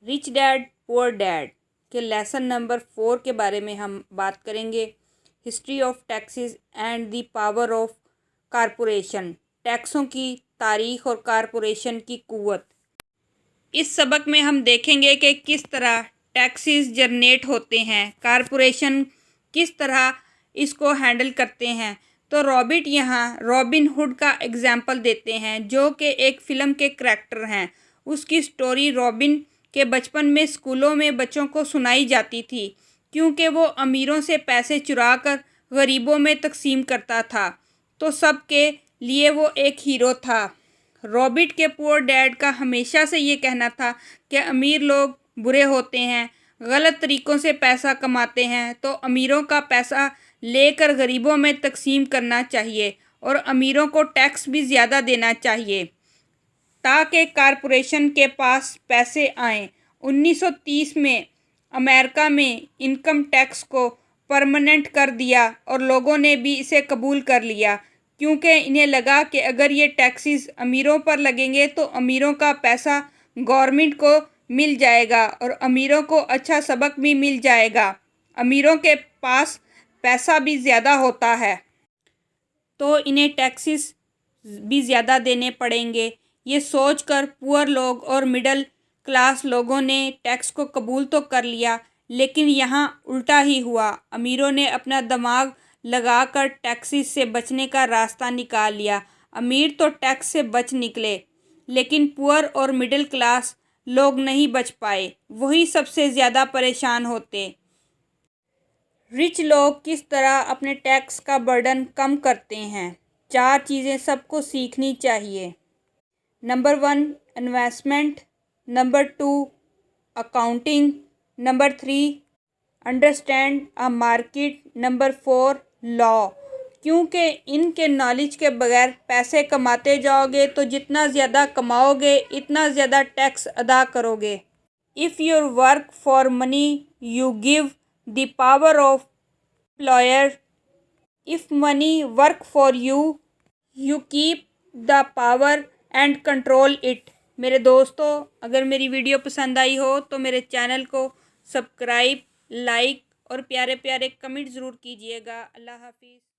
Rich dad poor dad के lesson number 4 के बारे में हम बात करेंगे। History of taxes and the power of corporation, टैक्सों की तारीख और कारपोरेशन की कुव्वत। इस सबक में हम देखेंगे कि किस तरह टैक्सेस जनरेट होते हैं, कारपोरेशन किस तरह इसको हैंडल करते हैं। तो रॉबिट यहाँ रॉबिन हुड का एग्जाम्पल देते हैं, जो कि एक फ़िल्म के करैक्टर हैं। उसकी स्टोरी रॉबिन के बचपन में स्कूलों में बच्चों को सुनाई जाती थी, क्योंकि वो अमीरों से पैसे चुरा कर गरीबों में तकसीम करता था, तो सबके लिए वो एक हीरो था। रॉबिट के पुअर डैड का हमेशा से ये कहना था कि अमीर लोग बुरे होते हैं, गलत तरीक़ों से पैसा कमाते हैं, तो अमीरों का पैसा लेकर गरीबों में तकसीम करना चाहिए और अमीरों को टैक्स भी ज़्यादा देना चाहिए ताकि कारपोरेशन के पास पैसे आएँ। 1930 में अमेरिका में इनकम टैक्स को परमानेंट कर दिया और लोगों ने भी इसे कबूल कर लिया, क्योंकि इन्हें लगा कि अगर ये टैक्सेस अमीरों पर लगेंगे तो अमीरों का पैसा गवर्नमेंट को मिल जाएगा और अमीरों को अच्छा सबक भी मिल जाएगा। अमीरों के पास पैसा भी ज़्यादा होता है, तो इन्हें टैक्सेस भी ज़्यादा देने पड़ेंगे। ये सोचकर पुअर लोग और मिडिल क्लास लोगों ने टैक्स को कबूल तो कर लिया, लेकिन यहाँ उल्टा ही हुआ। अमीरों ने अपना दिमाग लगाकर टैक्सेस से बचने का रास्ता निकाल लिया। अमीर तो टैक्स से बच निकले, लेकिन पुअर और मिडिल क्लास लोग नहीं बच पाए, वही सबसे ज़्यादा परेशान होते। रिच लोग किस तरह अपने टैक्स का बर्डन कम करते हैं, 4 चीज़ें सबको सीखनी चाहिए। Number 1 investment, number 2 accounting, number 3 understand a market, number 4 law. क्योंकि इनके नॉलेज के बगैर पैसे कमाते जाओगे तो जितना ज़्यादा कमाओगे इतना ज़्यादा टैक्स अदा करोगे। If your work for money you give the power of employer, if money work for you you keep the power and control it. मेरे दोस्तों, अगर मेरी वीडियो पसंद आई हो तो मेरे चैनल को सब्सक्राइब, लाइक और प्यारे प्यारे कमेंट ज़रूर कीजिएगा। अल्लाह हाफिज़।